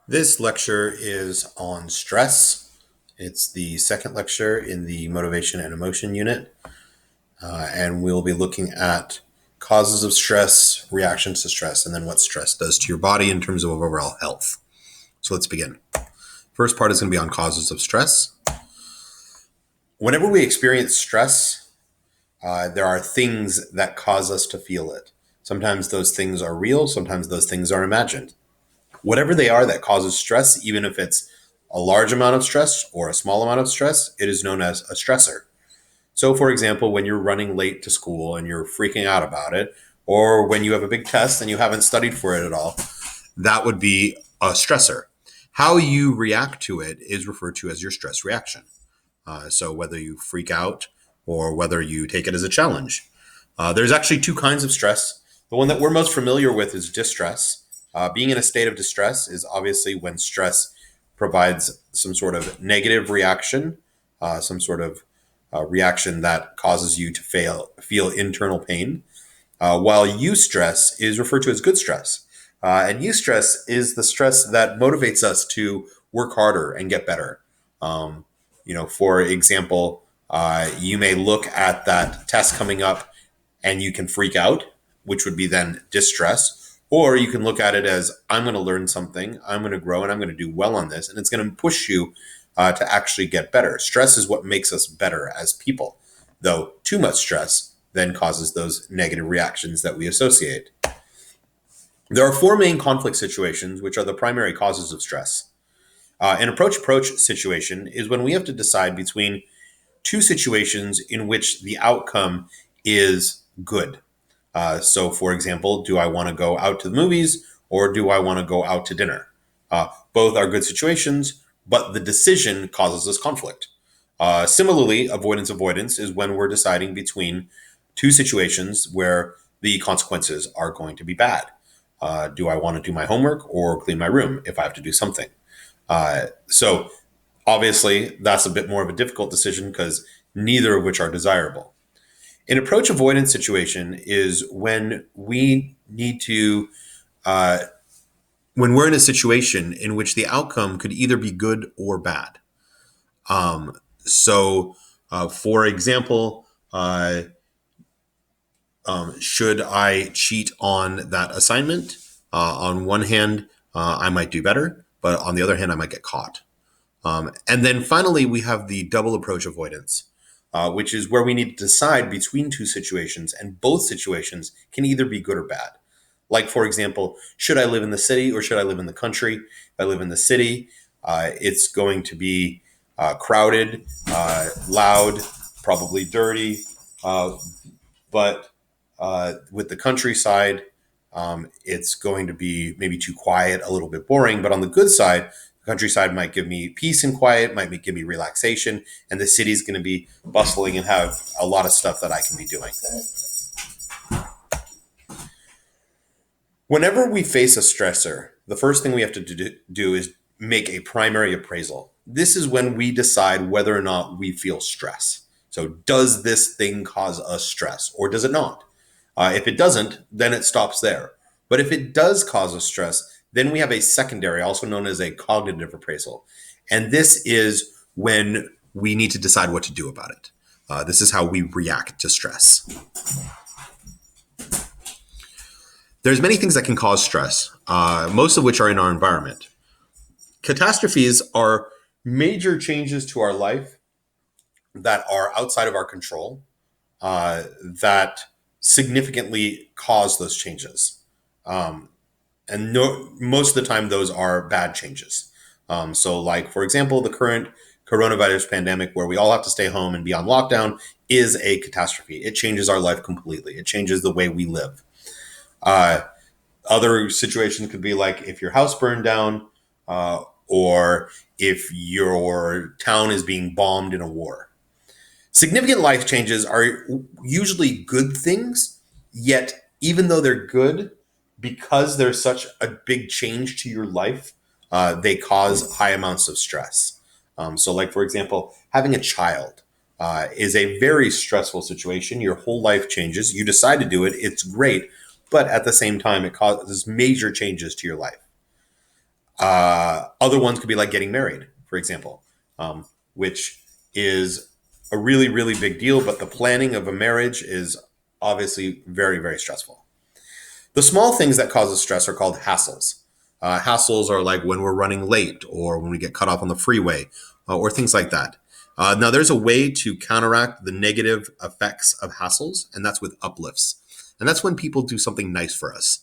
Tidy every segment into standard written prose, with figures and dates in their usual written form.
This lecture is on stress. It's the second lecture in the motivation and emotion unit, and we'll be looking at causes of stress, reactions to stress, and then what stress does to your body in terms of overall health. So let's begin. First part is going to be on causes of stress. Whenever we experience stress, there are things that cause us to feel it. Sometimes those things are real, sometimes those things are imagined. Whatever they are that causes stress, even if it's a large amount of stress or a small amount of stress, it is known as a stressor. So, for example, when you're running late to school and you're freaking out about it, or when you have a big test and you haven't studied for it at all, that would be a stressor. How you react to it is referred to as your stress reaction. So, whether you freak out or whether you take it as a challenge. There's actually two kinds of stress. The one that we're most familiar with is distress. Being in a state of distress is obviously when stress provides some sort of negative reaction, some sort of reaction that causes you to feel internal pain. While eustress is referred to as good stress. And eustress is the stress that motivates us to work harder and get better. Um, for example, you may look at that test coming up and you can freak out, which would be then distress. Or you can look at it as I'm going to learn something, I'm going to grow, and I'm going to do well on this. And it's going to push you to actually get better. Stress is what makes us better as people, though too much stress then causes those negative reactions that we associate. There are four main conflict situations, which are the primary causes of stress. An approach situation is when we have to decide between two situations in which the outcome is good. So, for example, do I want to go out to the movies or do I want to go out to dinner? Both are good situations, but the decision causes us conflict. Similarly, avoidance is when we're deciding between two situations where the consequences are going to be bad. Do I want to do my homework or clean my room if I have to do something? So obviously, that's a bit more of a difficult decision because neither of which are desirable. An approach avoidance situation is uh, when we're in a situation in which the outcome could either be good or bad. For example, should I cheat on that assignment? On one hand, I might do better, but on the other hand, I might get caught. And then finally, we have the double approach avoidance, which is where we need to decide between two situations, and both situations can either be good or bad. Like, for example, should I live in the city or should I live in the country? If I live in the city, it's going to be crowded, loud, probably dirty. But with the countryside, it's going to be maybe too quiet, a little bit boring. But on the good side, the countryside might give me peace and quiet, might give me relaxation, and the city's going to be bustling and have a lot of stuff that I can be doing. Whenever we face a stressor, the first thing we have to do is make a primary appraisal. This is when we decide whether or not we feel stress. So, does this thing cause us stress or does it not? If it doesn't, then it stops there. But if it does cause us stress, then we have a secondary, also known as a cognitive appraisal. And this is when we need to decide what to do about it. This is how we react to stress. There's many things that can cause stress, most of which are in our environment. Catastrophes are major changes to our life that are outside of our control, that significantly cause those changes. And most of the time, those are bad changes. Like, for example, the current coronavirus pandemic, where we all have to stay home and be on lockdown, is a catastrophe. It changes our life completely. It changes the way we live. Uh, Other situations could be like if your house burned down, or if your town is being bombed in a war. Significant life changes are usually good things, yet, even though they're good, because there's such a big change to your life, they cause high amounts of stress. Like, for example, having a child is a very stressful situation. Your whole life changes. You decide to do it, it's great, but at the same time, it causes major changes to your life. Other ones could be like getting married, for example, which is a really, really big deal. But the planning of a marriage is obviously very, very stressful. The small things that causes stress are called hassles. Hassles are like when we're running late or when we get cut off on the freeway or things like that. Now, there's a way to counteract the negative effects of hassles, and that's with uplifts. And that's when people do something nice for us,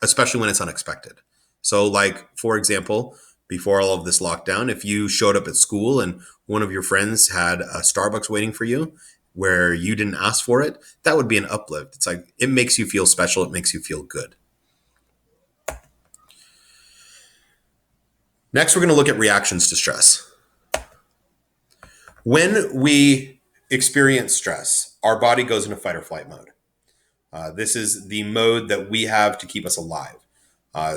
especially when it's unexpected. So, like, for example, before all of this lockdown, if you showed up at school and one of your friends had a Starbucks waiting for you where you didn't ask for it, that would be an uplift. It's like it makes you feel special, it makes you feel good. Next, we're going to look at reactions to stress. When we experience stress, our body goes into fight or flight mode. This is the mode that we have to keep us alive.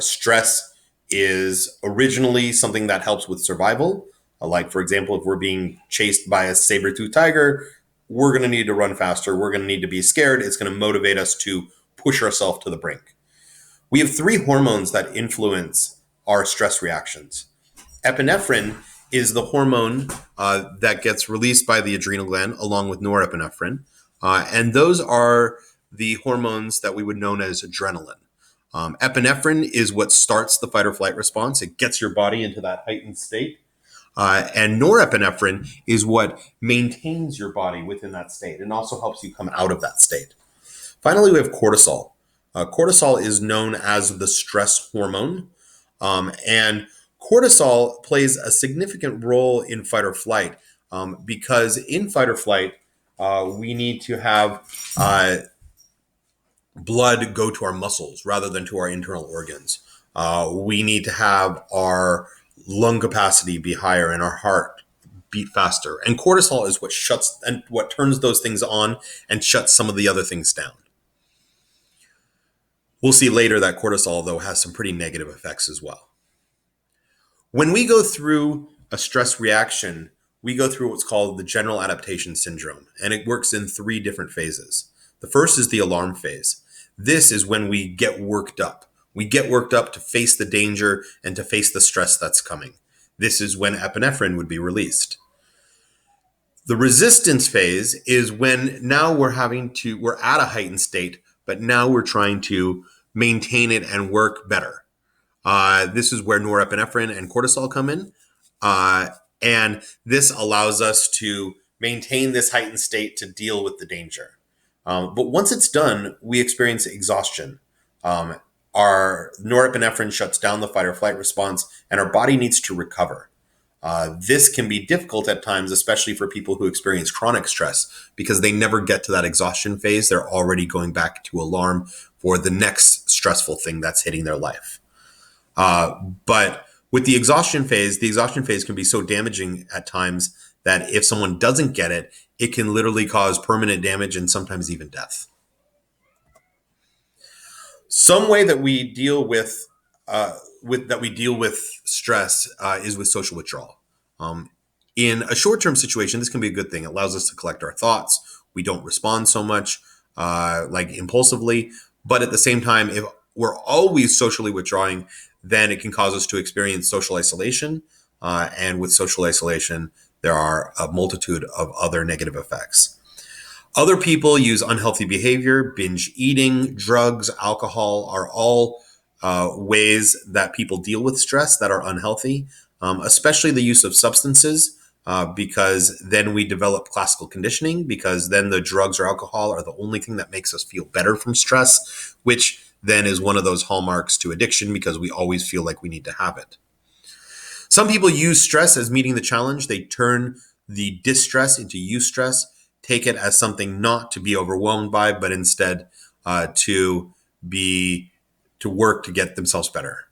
Stress is originally something that helps with survival. Like, for example, if we're being chased by a saber-toothed tiger, we're going to need to run faster. We're going to need to be scared. It's going to motivate us to push ourselves to the brink. We have three hormones that influence our stress reactions. Epinephrine is the hormone that gets released by the adrenal gland along with norepinephrine. And those are the hormones that we would know as adrenaline. Epinephrine is what starts the fight or flight response. It gets your body into that heightened state. And norepinephrine is what maintains your body within that state and also helps you come out of that state. Finally, we have cortisol. Cortisol is known as the stress hormone. And cortisol plays a significant role in fight or flight because in fight or flight, we need to have blood go to our muscles rather than to our internal organs. We need to have our lung capacity be higher and our heart beat faster. And cortisol is what shuts and what turns those things on and shuts some of the other things down. We'll see later that cortisol, though, has some pretty negative effects as well. When we go through a stress reaction, we go through what's called the general adaptation syndrome, and it works in three different phases. The first is the alarm phase. This is when we get worked up. We get worked up to face the danger and to face the stress that's coming. This is when epinephrine would be released. The resistance phase is when now we're at a heightened state, but now we're trying to maintain it and work better. This is where norepinephrine and cortisol come in. And this allows us to maintain this heightened state to deal with the danger. But once it's done, we experience exhaustion. Our norepinephrine shuts down the fight or flight response, and our body needs to recover. This can be difficult at times, especially for people who experience chronic stress, because they never get to that exhaustion phase. They're already going back to alarm for the next stressful thing that's hitting their life. But with the exhaustion phase can be so damaging at times that if someone doesn't get it, it can literally cause permanent damage and sometimes even death. Some way that we deal with stress is with social withdrawal. In a short-term situation, this can be a good thing. It allows us to collect our thoughts. We don't respond so much like impulsively. But at the same time, if we're always socially withdrawing, then it can cause us to experience social isolation. And with social isolation, there are a multitude of other negative effects. Other people use unhealthy behavior, binge eating, drugs, alcohol are all ways that people deal with stress that are unhealthy, especially the use of substances, because then we develop classical conditioning, because then the drugs or alcohol are the only thing that makes us feel better from stress, which then is one of those hallmarks to addiction because we always feel like we need to have it. Some people use stress as meeting the challenge. They turn the distress into eustress, take it as something not to be overwhelmed by, but instead to work to get themselves better.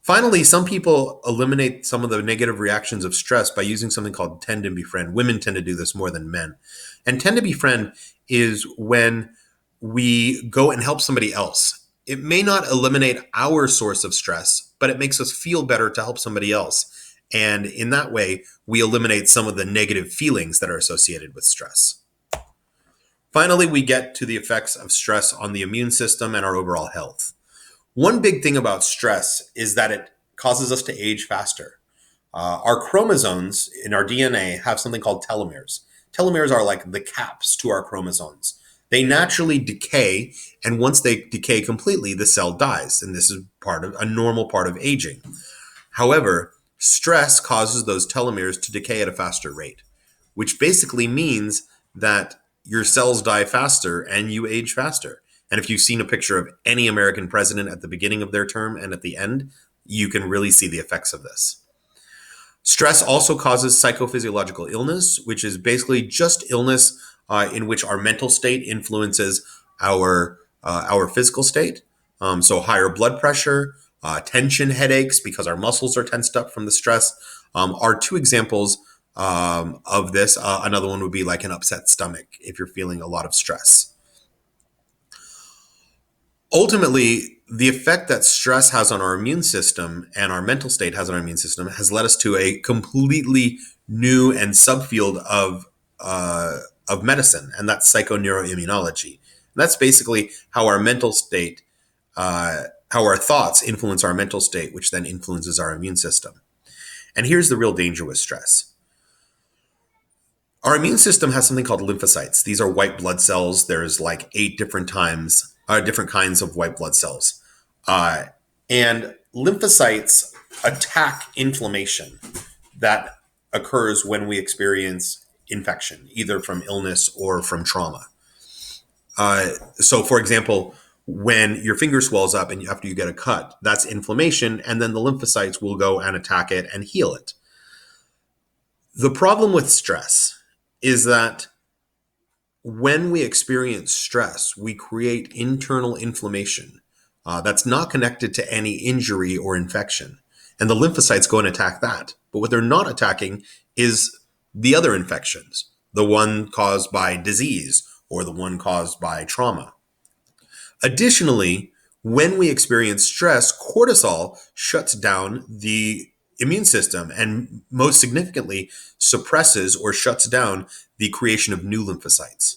Finally, some people eliminate some of the negative reactions of stress by using something called tend and befriend. Women tend to do this more than men. And tend to befriend is when we go and help somebody else. It may not eliminate our source of stress, but it makes us feel better to help somebody else. And in that way, we eliminate some of the negative feelings that are associated with stress. Finally, we get to the effects of stress on the immune system and our overall health. One big thing about stress is that it causes us to age faster. Our chromosomes in our DNA have something called telomeres. Telomeres are like the caps to our chromosomes. They naturally decay, and once they decay completely, the cell dies. And this is part of a normal part of aging. However, stress causes those telomeres to decay at a faster rate, which basically means that your cells die faster and you age faster. And if you've seen a picture of any American president at the beginning of their term and at the end, you can really see the effects of this. Stress also causes psychophysiological illness, which is basically just illness in which our mental state influences our physical state. So higher blood pressure, tension, headaches because our muscles are tensed up from the stress are two examples of this. Another one would be like an upset stomach if you're feeling a lot of stress. Ultimately, the effect that stress has on our immune system and our mental state has on our immune system has led us to a completely new and subfield of medicine, and that's psychoneuroimmunology. And that's basically how our mental state, how our thoughts influence our mental state, which then influences our immune system. And here's the real danger with stress. Our immune system has something called lymphocytes. These are white blood cells. There's like 8 different kinds of white blood cells. And lymphocytes attack inflammation that occurs when we experience infection, either from illness or from trauma. So, for example, when your finger swells up and after you get a cut, that's inflammation, and then the lymphocytes will go and attack it and heal it. The problem with stress is that when we experience stress, we create internal inflammation that's not connected to any injury or infection. And the lymphocytes go and attack that. But what they're not attacking is the other infections, the one caused by disease or the one caused by trauma. Additionally, when we experience stress, cortisol shuts down the immune system and most significantly suppresses or shuts down the creation of new lymphocytes.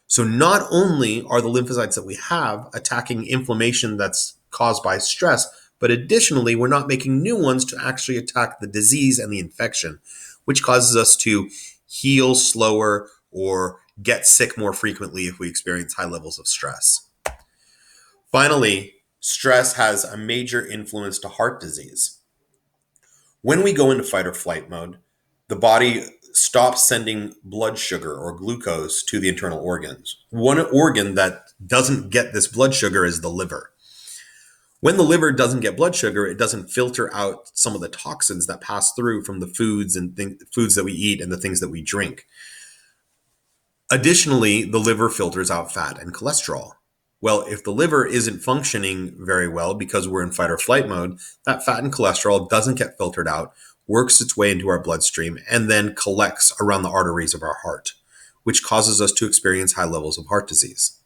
So not only are the lymphocytes that we have attacking inflammation that's caused by stress, but additionally, we're not making new ones to actually attack the disease and the infection, which causes us to heal slower or get sick more frequently if we experience high levels of stress. Finally, stress has a major influence to heart disease. When we go into fight or flight mode, the body stops sending blood sugar or glucose to the internal organs. One organ that doesn't get this blood sugar is the liver. When the liver doesn't get blood sugar, it doesn't filter out some of the toxins that pass through from the foods and foods that we eat and the things that we drink. Additionally, the liver filters out fat and cholesterol. Well, if the liver isn't functioning very well because we're in fight or flight mode, that fat and cholesterol doesn't get filtered out, works its way into our bloodstream, and then collects around the arteries of our heart, which causes us to experience high levels of heart disease.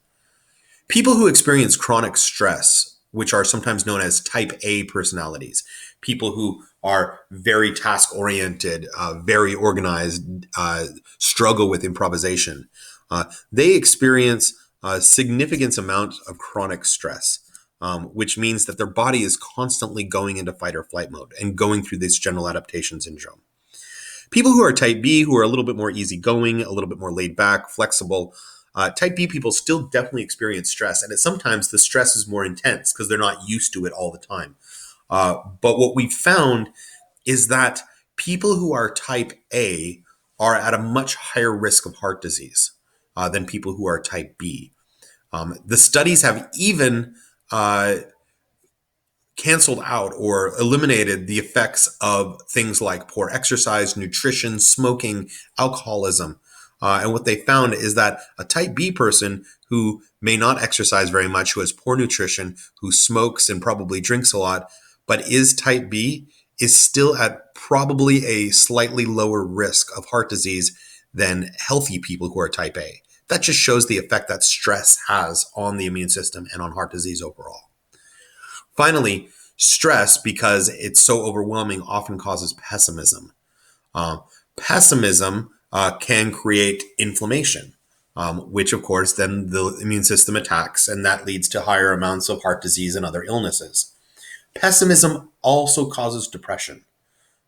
People who experience chronic stress, which are sometimes known as type A personalities, people who are very task-oriented, very organized, struggle with improvisation, they experience a significant amount of chronic stress, which means that their body is constantly going into fight or flight mode and going through this general adaptation syndrome. People who are type B, who are a little bit more easygoing, a little bit more laid back, flexible, type B people still definitely experience stress. And sometimes the stress is more intense because they're not used to it all the time. But what we found is that people who are type A are at a much higher risk of heart disease than people who are type B. The studies have even canceled out or eliminated the effects of things like poor exercise, nutrition, smoking, alcoholism. And what they found is that a type B person who may not exercise very much, who has poor nutrition, who smokes and probably drinks a lot, but is type B, is still at probably a slightly lower risk of heart disease than healthy people who are type A. That just shows the effect that stress has on the immune system and on heart disease overall. Finally, stress, because it's so overwhelming, often causes pessimism. Pessimism can create inflammation. which of course then the immune system attacks, and that leads to higher amounts of heart disease and other illnesses. Pessimism also causes depression,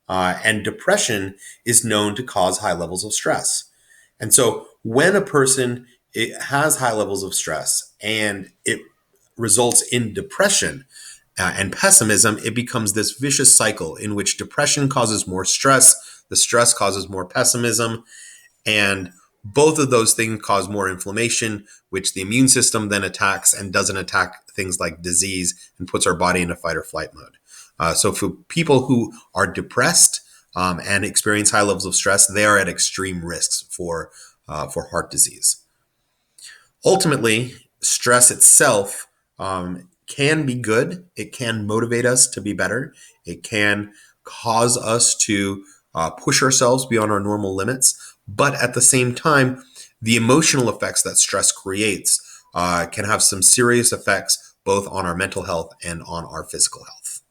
and depression is known to cause high levels of stress. And so when a person has high levels of stress and it results in depression and pessimism, it becomes this vicious cycle in which depression causes more stress, the stress causes more pessimism, and both of those things cause more inflammation, which the immune system then attacks and doesn't attack things like disease and puts our body in a fight or flight mode. So for people who are depressed and experience high levels of stress, they are at extreme risks for heart disease. Ultimately, stress itself can be good. It can motivate us to be better. It can cause us to push ourselves beyond our normal limits. But at the same time, the emotional effects that stress creates can have some serious effects both on our mental health and on our physical health.